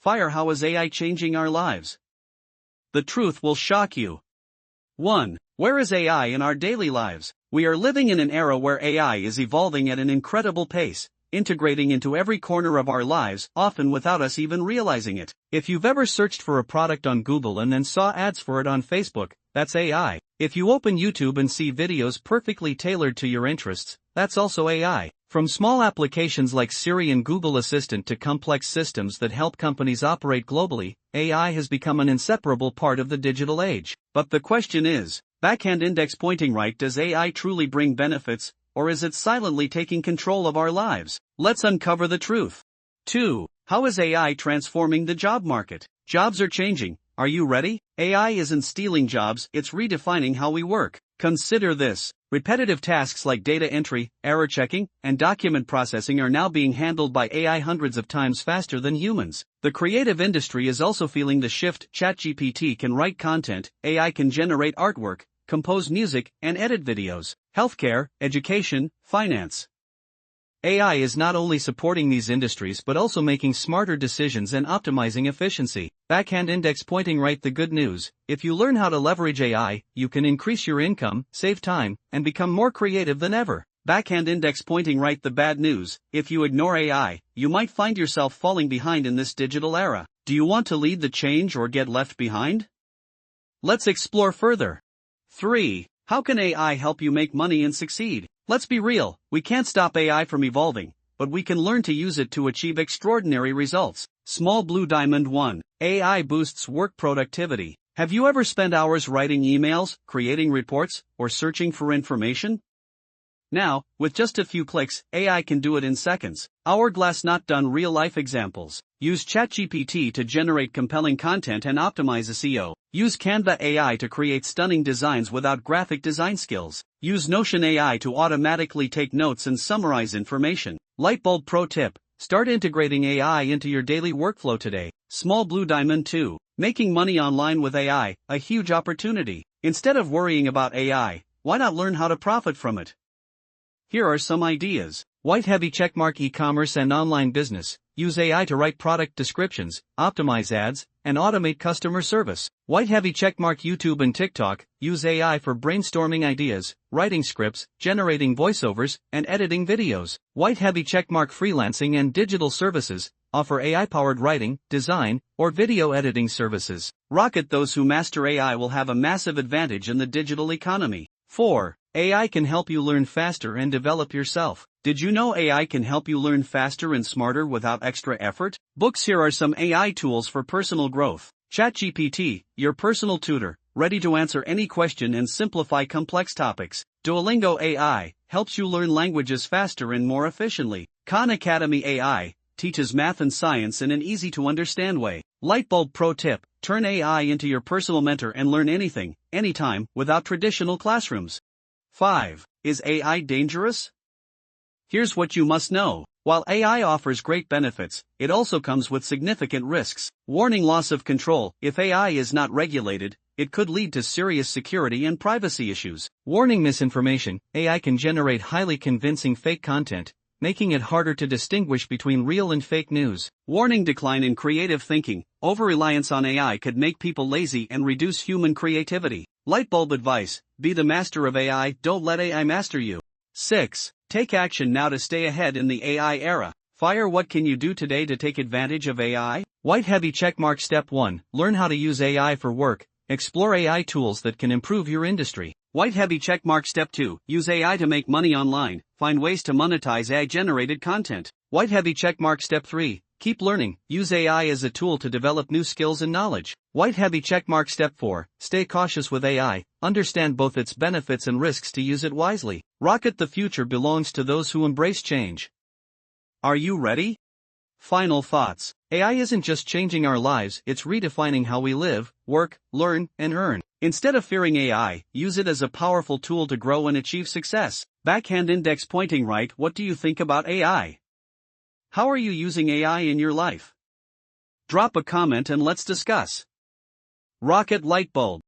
Fire, how is AI changing our lives? The truth will shock you. 1. Where is AI in our daily lives? We are living in an era where AI is evolving at an incredible pace, integrating into every corner of our lives, often without us even realizing it. If you've ever searched for a product on Google and then saw ads for it on Facebook, that's AI. If you open YouTube and see videos perfectly tailored to your interests, that's also AI. From small applications like Siri and Google Assistant to complex systems that help companies operate globally, AI has become an inseparable part of the digital age. But the question is, backhand index pointing right, does AI truly bring benefits, or is it silently taking control of our lives? Let's uncover the truth. 2. How is AI transforming the job market? Jobs are changing. Are you ready? AI isn't stealing jobs, it's redefining how we work. Consider this. Repetitive tasks like data entry, error checking, and document processing are now being handled by AI hundreds of times faster than humans. The creative industry is also feeling the shift. ChatGPT can write content, AI can generate artwork, compose music, and edit videos. Healthcare, education, finance. AI is not only supporting these industries but also making smarter decisions and optimizing efficiency. Backhand index pointing right, the good news: if you learn how to leverage AI, you can increase your income, save time, and become more creative than ever. Backhand index pointing right, the bad news: if you ignore AI, you might find yourself falling behind in this digital era. Do you want to lead the change or get left behind? Let's explore further. 3. How can AI help you make money and succeed? Let's be real, we can't stop AI from evolving, but we can learn to use it to achieve extraordinary results. Small blue diamond 1. AI boosts work productivity. Have you ever spent hours writing emails, creating reports, or searching for information? Now, with just a few clicks, AI can do it in seconds. Hourglass not done. Real-life examples. Use ChatGPT to generate compelling content and optimize SEO. Use Canva AI to create stunning designs without graphic design skills. Use Notion AI to automatically take notes and summarize information. Lightbulb pro tip: start integrating AI into your daily workflow today. Small blue diamond 2. Making money online with AI, a huge opportunity. Instead of worrying about AI, why not learn how to profit from it? Here are some ideas. White heavy checkmark e-commerce and online business. Use AI to write product descriptions, optimize ads, and automate customer service. White heavy checkmark YouTube and TikTok. Use AI for brainstorming ideas, writing scripts, generating voiceovers, and editing videos. White heavy checkmark freelancing and digital services. Offer AI-powered writing, design, or video editing services. Rocket: those who master AI will have a massive advantage in the digital economy. 4. AI can help you learn faster and develop yourself. Did you know AI can help you learn faster and smarter without extra effort? Books: here are some AI tools for personal growth. ChatGPT, your personal tutor, ready to answer any question and simplify complex topics. Duolingo AI helps you learn languages faster and more efficiently. Khan Academy AI teaches math and science in an easy-to-understand way. Lightbulb pro tip: turn AI into your personal mentor and learn anything, anytime, without traditional classrooms. 5. Is AI dangerous? Here's what you must know. While AI offers great benefits, it also comes with significant risks. Warning: loss of control. If AI is not regulated, it could lead to serious security and privacy issues. Warning: misinformation. AI can generate highly convincing fake content, making it harder to distinguish between real and fake news. Warning: decline in creative thinking. Over-reliance on AI could make people lazy and reduce human creativity. Lightbulb advice: be the master of AI, don't let AI master you. 6. Take action now to stay ahead in the AI era. Fire: what can you do today to take advantage of AI? White heavy checkmark step 1. Learn how to use AI for work. Explore AI tools that can improve your industry. White heavy checkmark step 2. Use AI to make money online. Find ways to monetize AI-generated content. White heavy checkmark step 3. Keep learning. Use AI as a tool to develop new skills and knowledge. White heavy checkmark step 4. Stay cautious with AI. Understand both its benefits and risks to use it wisely. Rocket: the future belongs to those who embrace change. Are you ready? Final thoughts. AI isn't just changing our lives, it's redefining how we live, work, learn, and earn. Instead of fearing AI, use it as a powerful tool to grow and achieve success. Backhand index pointing right: what do you think about AI? How are you using AI in your life? Drop a comment and let's discuss. Rocket Lightbulb.